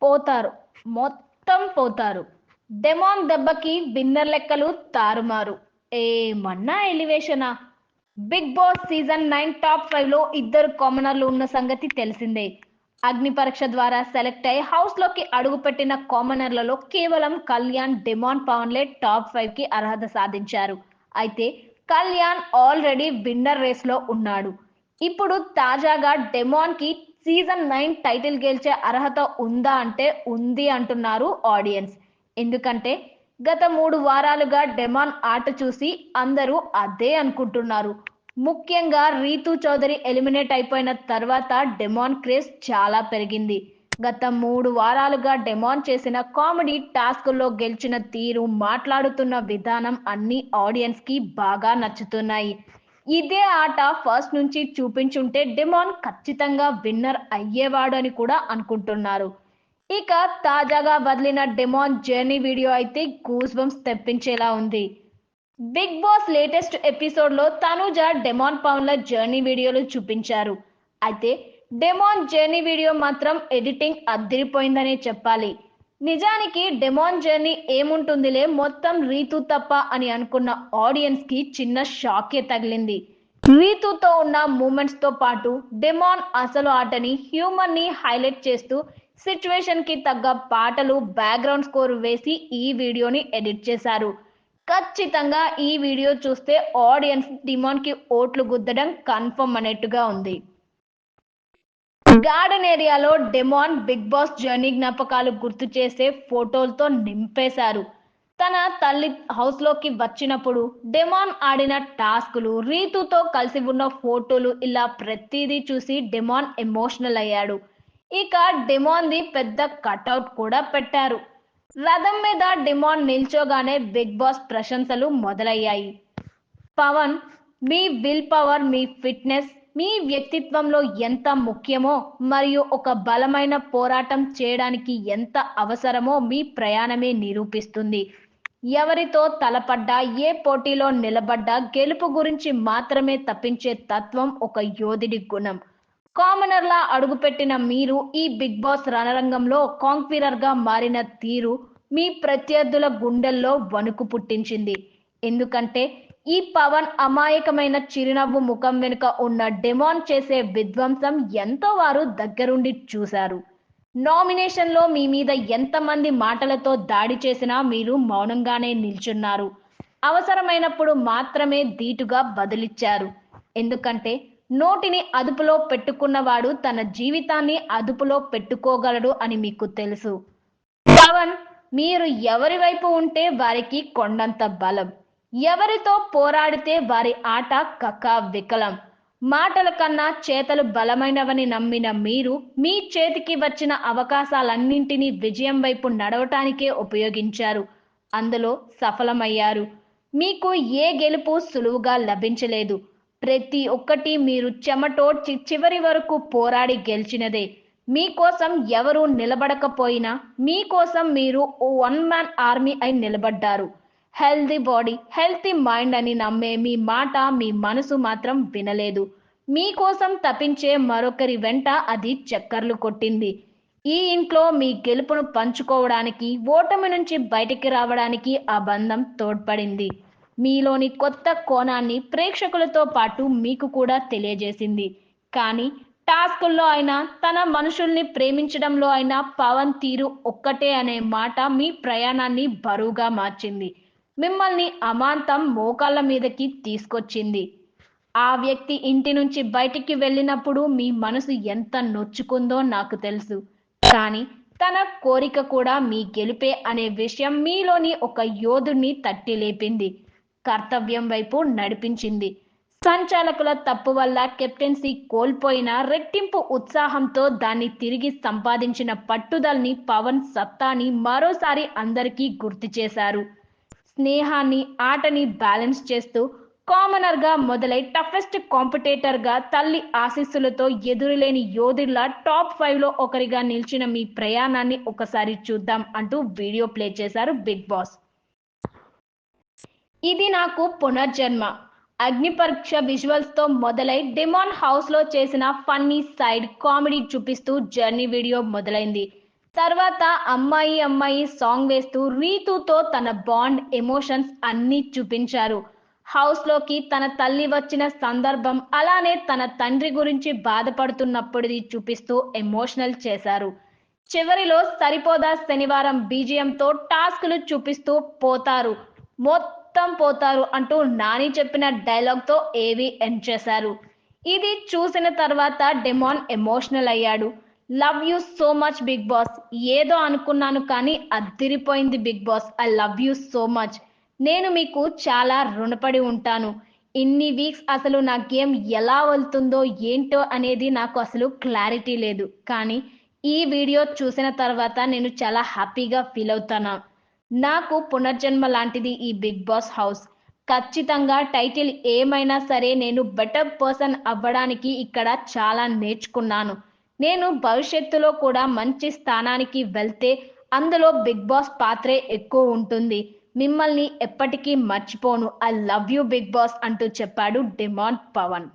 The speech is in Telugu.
పోతారు. మొత్తం పోతారు. డెమాన్ దెబ్బకి విన్నర్ లెక్కలు తారుమారు. ఏమన్నా ఎలివేషనా? బిగ్ బాస్ సీజన్ 9 టాప్ 5 లో ఇద్దరు కామనర్లు ఉన్న సంగతి తెలిసిందే. అగ్ని పరీక్ష ద్వారా సెలెక్ట్ అయి హౌస్ లోకి అడుగుపెట్టిన కామనర్లలో కేవలం కళ్యాణ్, డెమాన్ పవన్లే టాప్ 5 కి అర్హత సాధించారు. అయితే కళ్యాణ్ ఆల్రెడీ విన్నర్ రేస్ లో ఉన్నాడు. ఇప్పుడు తాజాగా డెమాన్ కి సీజన్ 9 టైటిల్ గెలిచే అర్హత ఉందా అంటే ఉంది అంటున్నారు ఆడియన్స్. ఎందుకంటే గత 3 వారాలుగా డెమాన్ ఆట చూసి అందరూ అదే అనుకుంటున్నారు. ముఖ్యంగా రీతూ చౌదరి ఎలిమినేట్ అయిపోయిన తర్వాత డెమాన్ క్రేజ్ చాలా పెరిగింది. గత 3 వారాలుగా డెమాన్ చేసిన కామెడీ టాస్కుల్లో గెలిచిన తీరు, మాట్లాడుతున్న విధానం అన్ని ఆడియన్స్ కి బాగా నచ్చుతున్నాయి. ఇదే ఆట ఫస్ట్ నుంచి చూపించుంటే డెమాన్ ఖచ్చితంగా విన్నర్ అయ్యేవాడు అని కూడా అనుకుంటున్నారు. ఇక తాజాగా వదిలిన డెమాన్ జర్నీ వీడియో అయితే గూస్ బంప్స్ తెప్పించేలా ఉంది. బిగ్ బాస్ లేటెస్ట్ ఎపిసోడ్ లో తనుజ, డెమాన్ పవన్ల జర్నీ వీడియోలు చూపించారు. అయితే డెమాన్ జర్నీ వీడియో మాత్రం ఎడిటింగ్ అదిరిపోయిందనే చెప్పాలి. నిజానికి డెమాన్ జర్నీ ఏముంటుందిలే, మొత్తం రీతు తప్ప అని అనుకున్న ఆడియన్స్ కి చిన్న షాకే తగిలింది. రీతుతో ఉన్న మూమెంట్స్ తో పాటు డెమాన్ అసలు ఆటని, హ్యూమర్ ని హైలైట్ చేస్తూ సిచ్యువేషన్ కి తగ్గ పాటలు, బ్యాక్గ్రౌండ్ స్కోర్ వేసి ఈ వీడియోని ఎడిట్ చేశారు. ఖచ్చితంగా ఈ వీడియో చూస్తే ఆడియన్స్ డెమాన్ కి ఓట్లు గుద్దడం కన్ఫర్మ్ అనేట్టుగా ఉంది. గార్డెన్ ఏరియాలో డెమాన్ బిగ్ బాస్ జర్నీ జ్ఞాపకాలు గుర్తు చేసే ఫోటోలతో నింపేశారు. తన తల్లి హౌస్ లోకి వచ్చినప్పుడు డెమాన్ ఆడిన టాస్కులు, రీతుతో కలిసి ఉన్న ఫోటోలు, ఇలా ప్రతిదీ చూసి డెమాన్ ఎమోషనల్ అయ్యాడు. ఇక డెమాన్ ది పెద్ద కటౌట్ కూడా పెట్టారు. రథం మీద డెమాన్ నిల్చోగానే బిగ్ బాస్ ప్రశంసలు మొదలయ్యాయి. Pawan, me will power, me fitness, మీ వ్యక్తిత్వంలో ఎంత ముఖ్యమో మరియు ఒక బలమైన పోరాటం చేయడానికి ఎంత అవసరమో మీ ప్రయాణమే నిరూపిస్తుంది. ఎవరితో తలపడ్డా, ఏ పోటీలో నిలబడ్డా గెలుపు గురించి మాత్రమే తప్పించే తత్వం ఒక యోధుడి గుణం. కామనర్లా అడుగుపెట్టిన మీరు ఈ బిగ్ బాస్ రణరంగంలో కాంక్వీరర్ గా మారిన తీరు మీ ప్రత్యర్థుల గుండెల్లో వణుకు పుట్టించింది. ఎందుకంటే ఈ పవన్ అమాయకమైన చిరునవ్వు ముఖం వెనుక ఉన్న డెమాన్ చేసే విధ్వంసం ఎంతో వారు దగ్గరుండి చూశారు. నామినేషన్ లో మీ మీద ఎంతమంది మాటలతో దాడి చేసినా మీరు మౌనంగానే నిల్చున్నారు. అవసరమైనప్పుడు మాత్రమే ధీటుగా బదులిచ్చారు. ఎందుకంటే నోటిని అదుపులో పెట్టుకున్నవాడు తన జీవితాన్ని అదుపులో పెట్టుకోగలడు అని మీకు తెలుసు. పవన్, మీరు ఎవరి వైపు ఉంటే వారికి కొండంత బలం, ఎవరితో పోరాడితే వారి ఆట కకా వికలం. మాటల కన్నా చేతలు బలమైనవని నమ్మిన మీరు మీ చేతికి వచ్చిన అవకాశాలన్నింటినీ విజయం వైపు నడవటానికే ఉపయోగించారు. అందులో సఫలమయ్యారు. మీకు ఏ గెలుపు సులువుగా లభించలేదు. ప్రతి ఒక్కటి మీరు చెమటోడ్చి చివరి వరకు పోరాడి గెలిచినదే. మీకోసం ఎవరు నిలబడకపోయినా మీకోసం మీరు ఓ వన్ మ్యాన్ ఆర్మీ అయి నిలబడ్డారు. హెల్తీ బాడీ, హెల్తీ మైండ్ అని నమ్మే మీ మాట, మీ మనసు మాత్రం వినలేదు. మీకోసం తపించే మరొకరి వెంట అది చక్కర్లు కొట్టింది. ఈ ఇంట్లో మీ గెలుపును పంచుకోవడానికి, ఓటమి నుంచి బయటికి రావడానికి ఆ బంధం తోడ్పడింది. మీలోని కొత్త కోణాన్ని ప్రేక్షకులతో పాటు మీకు కూడా తెలియజేసింది. కానీ టాస్కుల్లో అయినా, తన మనుషుల్ని ప్రేమించడంలో అయినా పవన్ తీరు ఒక్కటే అనే మాట మీ ప్రయాణాన్ని బరువుగా మార్చింది. మిమ్మల్ని అమాంతం మోకాళ్ళ మీదకి తీసుకొచ్చింది. ఆ వ్యక్తి ఇంటి నుంచి బయటికి వెళ్ళినప్పుడు మీ మనసు ఎంత నొచ్చుకుందో నాకు తెలుసు. కానీ తన కోరిక కూడా మీ గెలిపే అనే విషయం మీలోని ఒక యోధుడిని తట్టి లేపింది. కర్తవ్యం వైపు నడిపించింది. సంచాలకుల తప్పు వల్ల కెప్టెన్సీ కోల్పోయిన రెట్టింపు ఉత్సాహంతో దాన్ని తిరిగి సంపాదించిన పట్టుదలని, పవన్ సత్తాని మరోసారి అందరికీ గుర్తు చేశారు. స్నేహాన్ని, ఆటని బ్యాలెన్స్ చేస్తూ కామనర్ గా మొదలై టఫెస్ట్ కాంపిటేటర్ గా, తల్లి ఆశీస్సులతో ఎదురులేని యోధుల్లా టాప్ 5 లో ఒకరిగా నిలిచిన మీ ప్రయాణాన్ని ఒకసారి చూద్దాం అంటూ వీడియో ప్లే చేశారు బిగ్ బాస్. ఇది నాకు పునర్జన్మ. అగ్ని పరీక్ష విజువల్స్ తో మొదలై డెమాన్ హౌస్ లో చేసిన ఫన్నీ సైడ్ కామెడీ చూపిస్తూ జర్నీ వీడియో మొదలైంది. తర్వాత అమ్మాయి అమ్మాయి సాంగ్ వేస్తూ రీతుతో తన బాండ్ ఎమోషన్స్ అన్నీ చూపించారు. హౌస్ లోకి తన తల్లి వచ్చిన సందర్భం, అలానే తన తండ్రి గురించి బాధపడుతున్నప్పుడుది చూపిస్తూ ఎమోషనల్ చేశారు. చివరిలో సరిపోదా శనివారం బీజిఎంతో టాస్క్లు చూపిస్తూ పోతారు, మొత్తం పోతారు అంటూ నాని చెప్పిన డైలాగ్ తో ఏవి ఎండ్ చేశారు. ఇది చూసిన తర్వాత డెమాన్ ఎమోషనల్ అయ్యాడు. Love you so much Bigg Boss. ఏదో అనుకున్నాను కానీ అద్దిరిపోయింది Bigg Boss. I love you so much. నేను మీకు చాలా రుణపడి ఉంటాను. ఇన్ని వీక్స్ అసలు నా గేమ్ ఎలా వెళ్తుందో ఏంటో అనేది నాకు అసలు క్లారిటీ లేదు. కానీ ఈ వీడియో చూసిన తర్వాత నేను చాలా హ్యాపీగా ఫీల్ అవుతాను. నాకు పునర్జన్మ లాంటిది ఈ బిగ్ బాస్ హౌస్. ఖచ్చితంగా టైటిల్ ఏమైనా సరే నేను బెటర్ పర్సన్ అవ్వడానికి ఇక్కడ చాలా నేర్చుకున్నాను. నేను భవిష్యత్తులో కూడా మంచి స్థానానికి వెళ్తే అందులో బిగ్ బాస్ పాత్రే ఎక్కువ ఉంటుంది. మిమ్మల్ని ఎప్పటికీ మర్చిపోను. I love you Bigg Boss అంటూ చెప్పాడు డిమాండ్ పవన్.